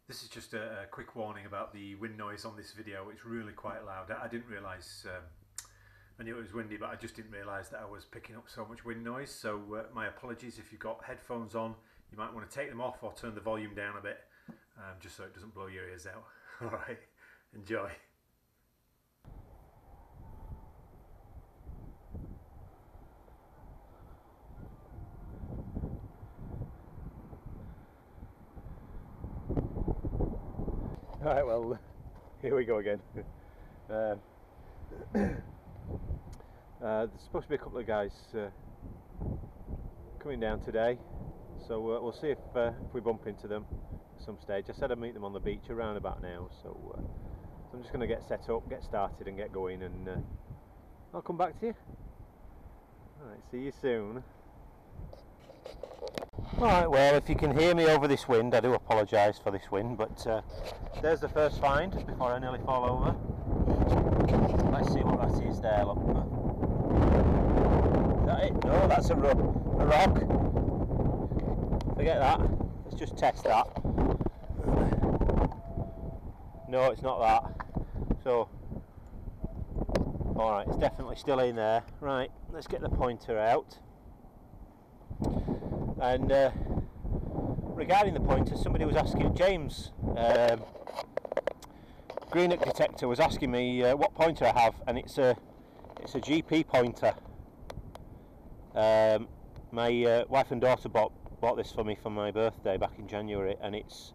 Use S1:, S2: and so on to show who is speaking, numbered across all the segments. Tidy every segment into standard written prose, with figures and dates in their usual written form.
S1: This is just a quick warning about the wind noise on this video. It's really quite loud. I didn't realise, I knew it was windy, but I just didn't realise that I was picking up so much wind noise. So my apologies. If you've got headphones on, you might want to take them off or turn the volume down a bit, just so it doesn't blow your ears out. Alright, enjoy. Alright, well, here we go again. There's supposed to be a couple of guys coming down today, so we'll see if we bump into them at some stage. I said I'd meet them on the beach around about now, so I'm just going to get set up, get started and get going, and I'll come back to you. Alright, see you soon. Alright, well, if you can hear me over this wind, I do apologise for this wind, but there's the first find before I nearly fall over. Let's see what that is there, look. Is that it? No, that's a rock. Forget that. Let's just test that. No, it's not that. So, alright, it's definitely still in there. Right, let's get the pointer out. And regarding the pointer, somebody was asking, James Greenock Detector was asking me what pointer I have, and it's a GP pointer. My wife and daughter bought this for me for my birthday back in January, and it's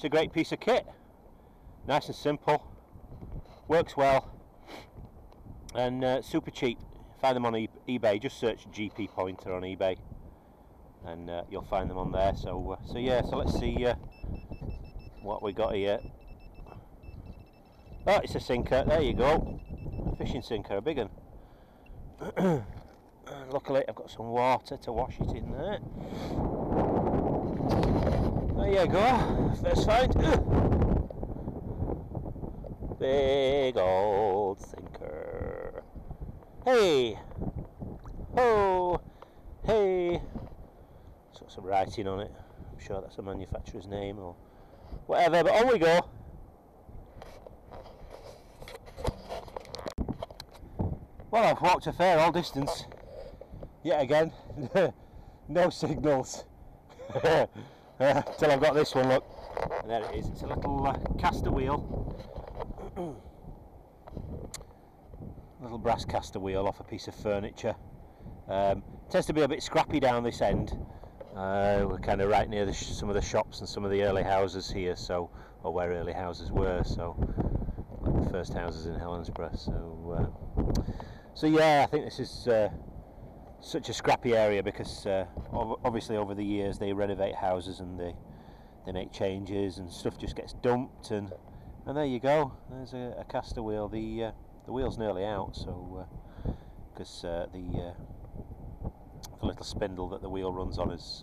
S1: a great piece of kit. Nice and simple, works well, and super cheap. Find them on eBay. Just search GP pointer on eBay, and you'll find them on there. So yeah, so let's see what we got here. Oh, it's a sinker. There you go, a fishing sinker, a big one. Luckily I've got some water to wash it in there. There you go, first find. Big old sinker. Hey, oh, hey. It's got some writing on it. I'm sure that's a manufacturer's name or whatever, but on we go. Well, I've walked a fair old distance yet again. No signals till I've got this one, look, and there it is. It's a little caster wheel, little brass caster wheel off a piece of furniture. Tends to be a bit scrappy down this end. We're kind of right near some of the shops and some of the early houses here, so, or where early houses were, so like the first houses in Helensburgh. So yeah, I think this is such a scrappy area because obviously over the years they renovate houses and they make changes and stuff just gets dumped, and there you go. There's a caster wheel. The wheel's nearly out, so because the little spindle that the wheel runs on is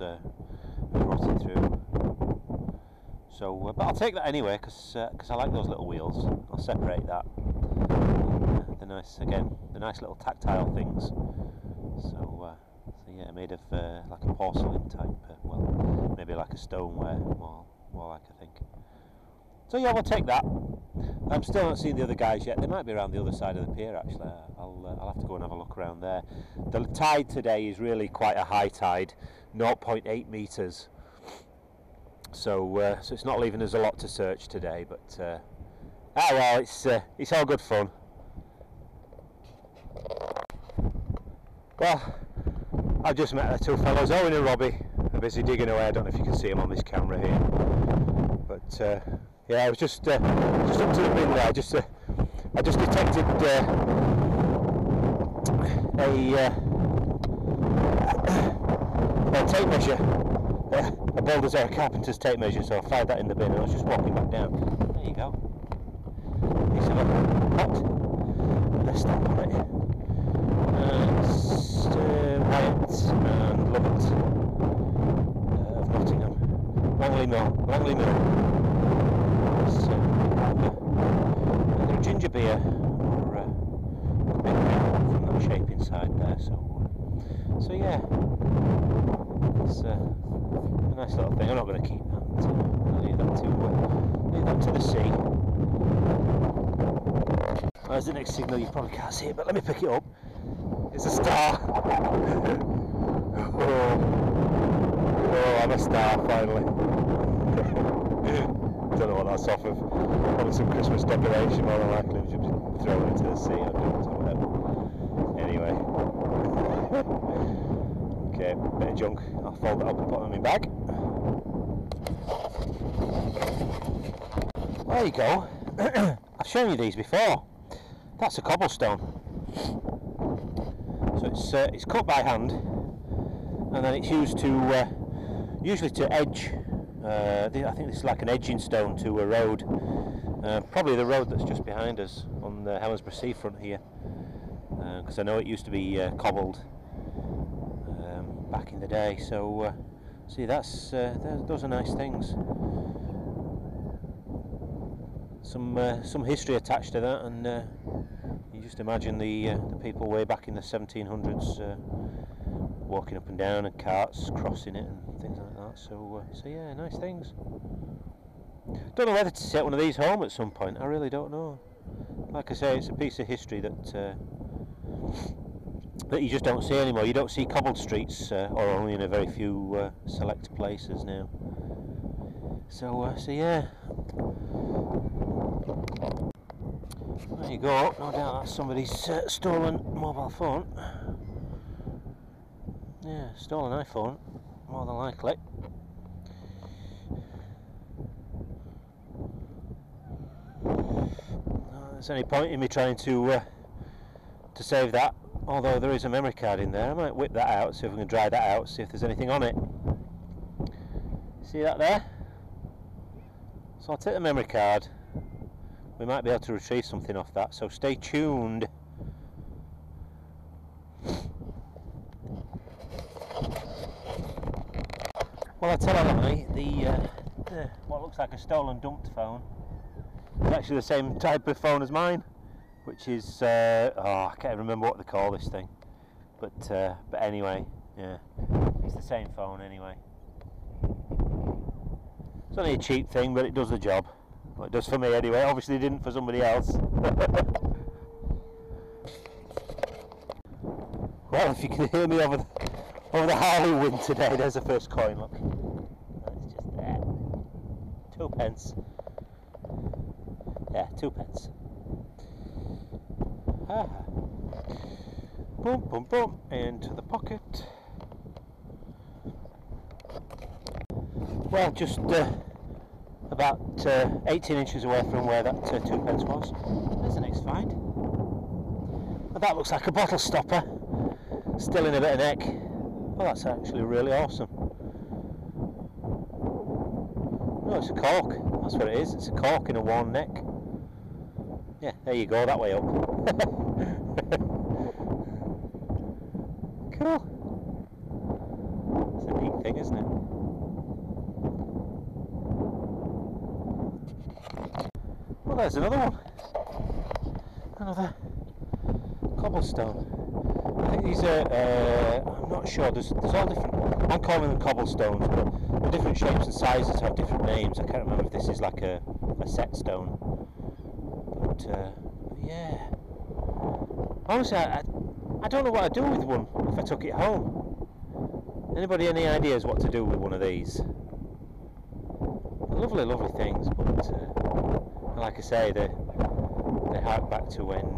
S1: rotted through. So, but I'll take that anyway because I like those little wheels. I'll separate that. The nice little tactile things. So yeah, made of like a porcelain type. Well, maybe like a stoneware, more like, I think. So yeah, we'll take that. I'm still not seeing the other guys yet. They might be around the other side of the pier actually. I'll have to go and have a look around there. The tide today is really quite a high tide, 0.8 meters. So it's not leaving us a lot to search today, but well, it's all good fun. Well, I've just met the two fellows, Owen and Robbie. They're busy digging away. I don't know if you can see them on this camera here, but yeah, I was just up to the bin there. I just detected a tape measure, a builder's or a carpenter's tape measure. So I fired that in the bin, and I was just walking back down. There you go. Piece of a pot. Let's stop on it. Wyatt and Lovett of Nottingham, Langley Mill. It's either a ginger beer or a big ale from that shape inside there. So yeah, it's a nice little thing. I'm not going to keep that. I'll leave that to There's the next signal, you probably can't see it, but let me pick it up. It's a star. Oh, I'm a star finally. Don't know what that's off of. Probably some Christmas decoration, more than likely. We should throw it into the sea or whatever. Anyway. Okay, bit of junk. I'll fold it up and put it in my bag. There you go. I've shown you these before. That's a cobblestone. So it's cut by hand, and then it's used to usually to edge. I think this is like an edging stone to a road. Probably the road that's just behind us on the Helensburgh seafront here, because I know it used to be cobbled back in the day. So see, those are nice things. Some history attached to that, and you just imagine the people way back in the 1700s walking up and down, and carts crossing it and things like that. So yeah, nice things. Don't know whether to set one of these home at some point. I really don't know. Like I say, it's a piece of history that you just don't see anymore. You don't see cobbled streets, or only in a very few select places now. So yeah. There you go. No doubt that's somebody's stolen mobile phone. Yeah, stolen iPhone, more than likely. There's any point in me trying to save that, although there is a memory card in there. I might whip that out, see if we can dry that out, see if there's anything on it. See that there? So I'll take the memory card. We might be able to retrieve something off that, so stay tuned. Well, I tell you the what looks like a stolen dumped phone is actually the same type of phone as mine, which is I can't remember what they call this thing, but anyway, yeah, it's the same phone anyway. It's only a cheap thing, but it does the job. Well, it does for me anyway. Obviously, it didn't for somebody else. Well, if you can hear me over the howling wind today, there's the first coin. Look, it's just there. 2 pence. Yeah, 2 pence. Ah. Boom, boom, boom, into the pocket. Well, just about 18 inches away from where that 2 pence was. There's the next find. Well, that looks like a bottle stopper, still in a bit of neck. Well, that's actually really awesome. No, it's a cork. That's what it is. It's a cork in a worn neck. Yeah, there you go, that way up. Cool. It's a neat thing, isn't it? Well, there's another one. Another cobblestone. I think these are, I'm not sure, there's all different, I'm calling them cobblestones, but the different shapes and sizes have different names. I can't remember if this is like a set stone. But yeah. Honestly, I don't know what I'd do with one if I took it home. Anybody any ideas what to do with one of these? They're lovely, lovely things, but like I say, they hark back to when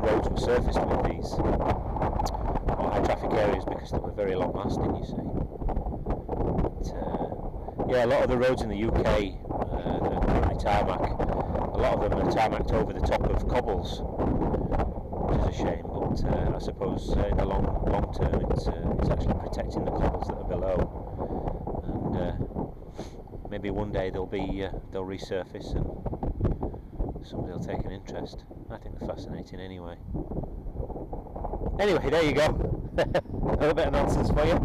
S1: roads were surfaced with these, or high traffic areas, because they were very long lasting, you see. But, yeah, a lot of the roads in the UK, they're currently tarmac. A lot of them are tarmacked over the top of cobbles, which is a shame. But I suppose in the long term, it's actually protecting the cobbles that are below, and maybe one day they'll resurface and somebody will take an interest. I think they're fascinating anyway. Anyway, there you go. A little bit of nonsense for you.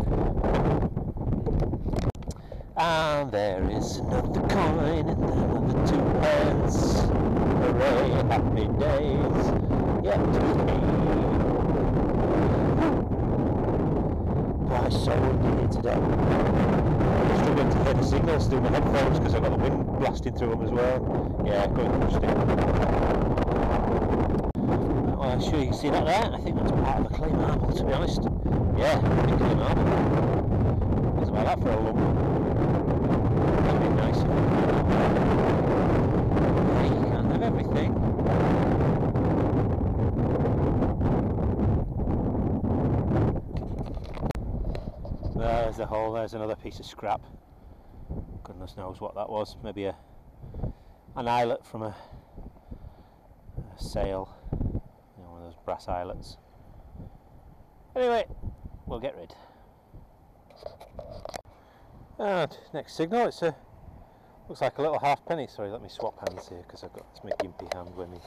S1: And there is another coin and another 2 pence. Hooray, happy days yet to be. Why, so windy here today. I'm struggling to hear the signals through my headphones because I've got the wind blasting through them as well. Yeah, going interesting. sure you can see that there. I think that's part of a clay marble, to be honest. Yeah, big clay marble. What's about that for a lump? That'd be nice. Yeah, you can't have everything. There's the hole. There's another piece of scrap. Goodness knows what that was. Maybe an eyelet from a sail. You know, one of those brass eyelets. Anyway, we'll get rid. And next signal, it's a looks like a little halfpenny. Sorry, let me swap hands here because I've got this my gimpy hand where my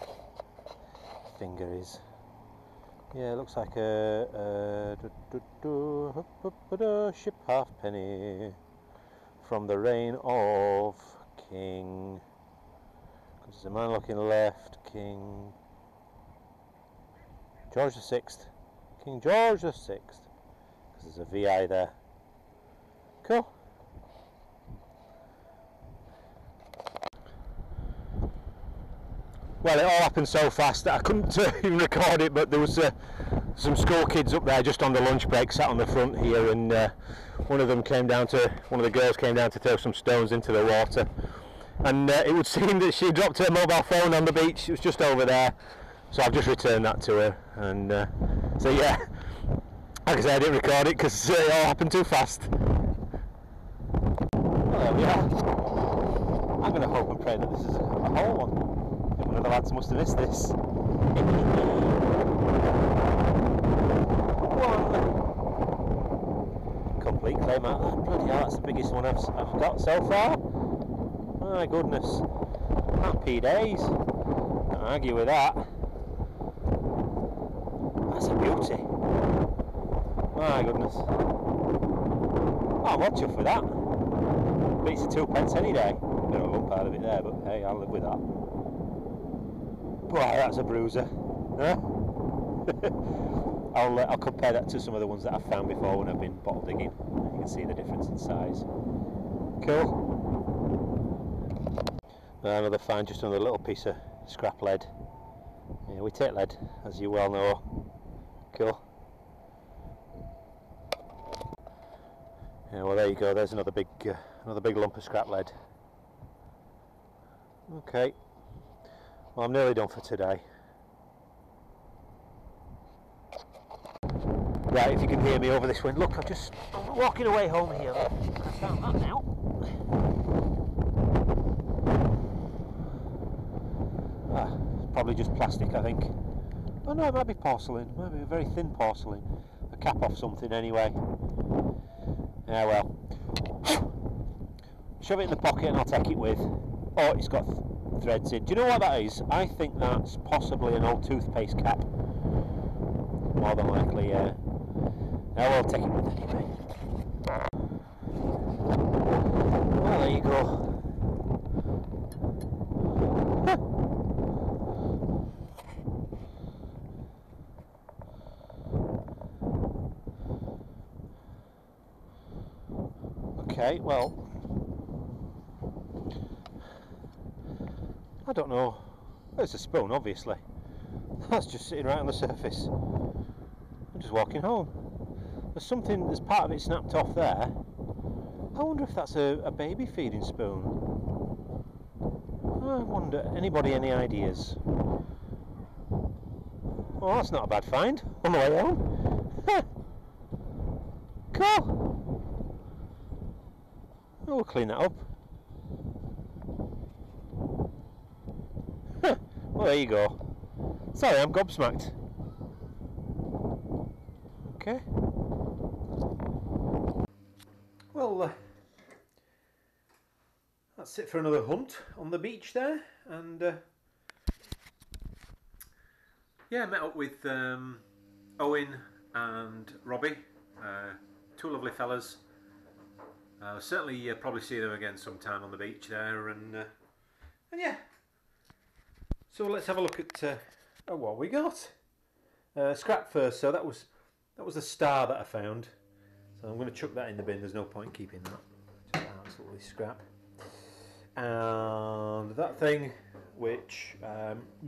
S1: finger is. Yeah, it looks like a ship halfpenny from the reign of King. There's a man looking left, King George the Sixth. King George the Sixth. Because there's a VI there. Cool. Well, it all happened so fast that I couldn't even record it, but there was some school kids up there just on the lunch break, sat on the front here, and one of the girls came down to throw some stones into the water, and it would seem that she dropped her mobile phone on the beach. It was just over there, so I've just returned that to her, and so yeah, like I said, I didn't record it because it all happened too fast. Well, there we are. I'm going to hope and pray that this is a whole one. One of the lads must have missed this. One complete clay marble. Bloody hell, that's the biggest one I've got so far. My goodness. Happy days. Can't argue with that. That's a beauty. My goodness. Oh, I'm well chuffed with that. Beats a 2p any day. Bit of a lump out of it there, but hey, I'll live with that. Boy, that's a bruiser. Huh? I'll compare that to some of the ones that I've found before when I've been bottle digging. You can see the difference in size. Cool. Another find, just another little piece of scrap lead. Yeah, we take lead, as you well know. Cool. Yeah, well there you go. There's another big lump of scrap lead. Okay. Well, I'm nearly done for today. Right, if you can hear me over this wind. Look, I'm walking away home here. Look. I found that now. It's probably just plastic, I think. Oh no, it might be porcelain. It might be a very thin porcelain. A cap off something anyway. Yeah, well. Shove it in the pocket and I'll take it with. Oh, it's got threads in. Do you know what that is? I think that's possibly an old toothpaste cap. More than likely, yeah. Now we'll take it with anyway. Well, there you go. Okay, well, I don't know. There's a spoon, obviously. That's just sitting right on the surface. I'm just walking home. There's part of it snapped off there. I wonder if that's a baby feeding spoon. I wonder, anybody any ideas? Well, that's not a bad find on the way home. Cool. Oh, we'll clean that up. Well, there you go. Sorry, I'm gobsmacked. Okay. Well, that's it for another hunt on the beach there, and yeah, I met up with Owen and Robbie, two lovely fellas. Certainly probably see them again sometime on the beach there, and yeah. So let's have a look at what we got. Scrap first. So that was the star that I found. So I'm going to chuck that in the bin. There's no point keeping that. Just absolutely scrap. And that thing which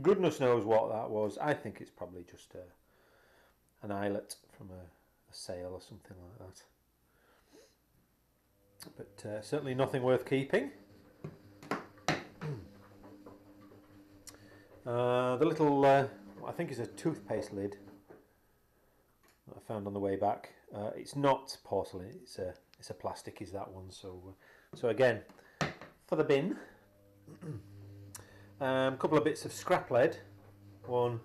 S1: goodness knows what that was. I think it's probably just an eyelet from a sail or something like that. But certainly nothing worth keeping. The little, what I think is a toothpaste lid that I found on the way back. It's not porcelain. It's a plastic. Is that one? So again, for the bin. A couple of bits of scrap lead, 1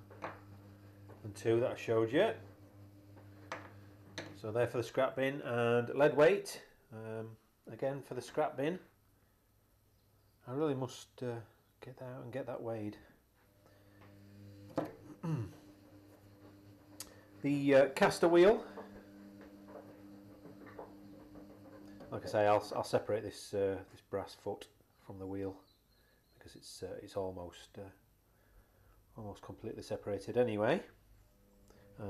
S1: and 2 that I showed you. So they're for the scrap bin, and lead weight, again for the scrap bin. I really must get that out and get that weighed. The caster wheel. Like I say, I'll separate this this brass foot from the wheel, because it's almost completely separated anyway.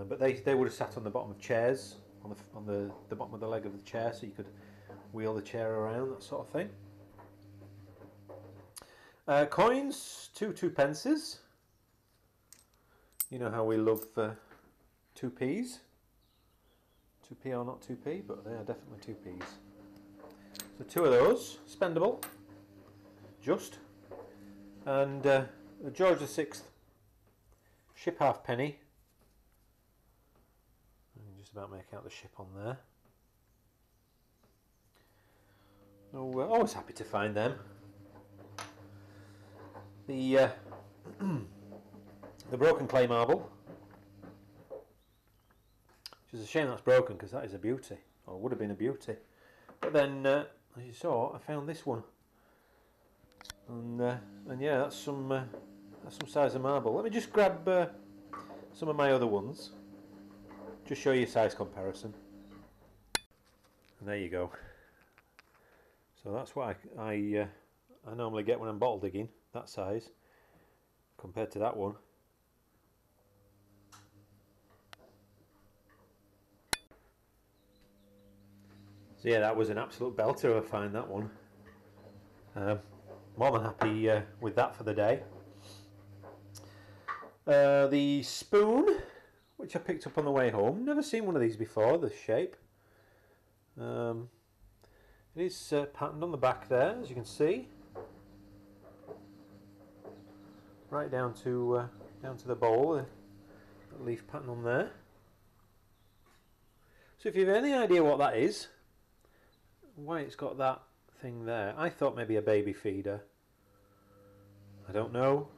S1: But they would have sat on the bottom of chairs, on the bottom of the leg of the chair, so you could wheel the chair around, that sort of thing. Coins, 2 pences. You know how we love 2p's. 2p or not 2p, but they are definitely 2p's. So 2 of those, spendable, just. And George VI ship halfpenny. I can just about make out the ship on there. Oh, always happy to find them. The the broken clay marble, which is a shame that's broken, because that is a beauty, or would have been a beauty. But then, as you saw, I found this one, and yeah, that's some size of marble. Let me just grab some of my other ones, just show you size comparison. And there you go. So that's what I normally get when I'm bottle digging, that size, compared to that one. So yeah, that was an absolute belter, I find that one. More than happy with that for the day. The spoon, which I picked up on the way home. Never seen one of these before, this shape. It is patterned on the back there, as you can see. Right down to the bowl, the leaf pattern on there. So if you have any idea what that is, why it's got that thing there, I thought maybe a baby feeder. I don't know.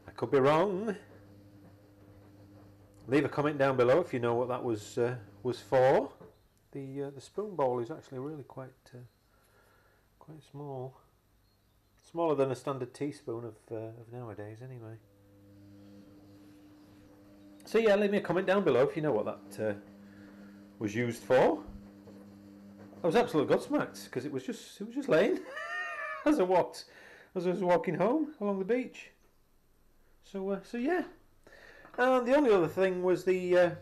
S1: I could be wrong. Leave a comment down below if you know what that was for. The spoon bowl is actually really quite small. Smaller than a standard teaspoon of nowadays, anyway. So yeah, leave me a comment down below if you know what that was used for. I was absolutely gobsmacked, because it was just laying as I was walking home along the beach. So yeah. And the only other thing was the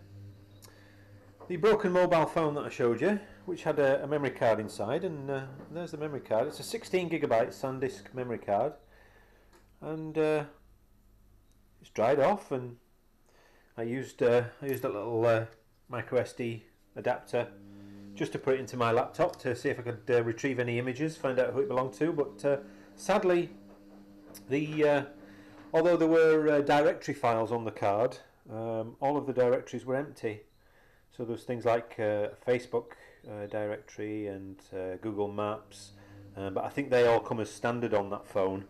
S1: broken mobile phone that I showed you, which had a memory card inside, and there's the memory card. It's a 16 gigabyte SanDisk memory card, and it's dried off, and I used a little micro SD adapter just to put it into my laptop to see if I could retrieve any images, find out who it belonged to. But sadly, although there were directory files on the card, all of the directories were empty. So there's things like Facebook directory and Google Maps, but I think they all come as standard on that phone.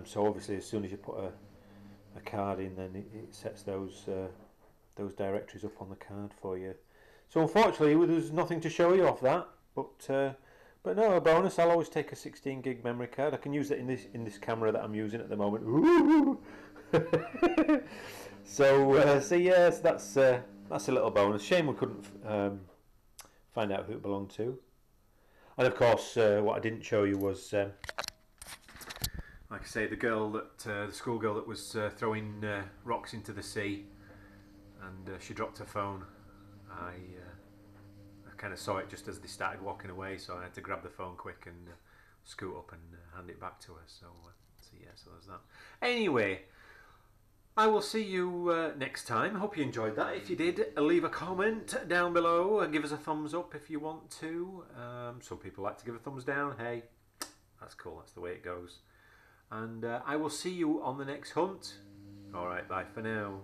S1: So obviously, as soon as you put a card in, then it sets those directories up on the card for you. So unfortunately, there's nothing to show you off that. But no, a bonus. I'll always take a 16 gig memory card. I can use it in this camera that I'm using at the moment. Ooh. So yes, that's a little bonus. Shame we couldn't find out who it belonged to. And of course, what I didn't show you was, like I say, the schoolgirl that was throwing rocks into the sea, and she dropped her phone. I kind of saw it just as they started walking away, so I had to grab the phone quick and
S2: scoot up and hand it back to her. So yeah, so there's that. Anyway, I will see you next time. Hope you enjoyed that. If you did, leave a comment down below and give us a thumbs up if you want to. Some people like to give a thumbs down. Hey, that's cool. That's the way it goes. And I will see you on the next hunt. All right, bye for now.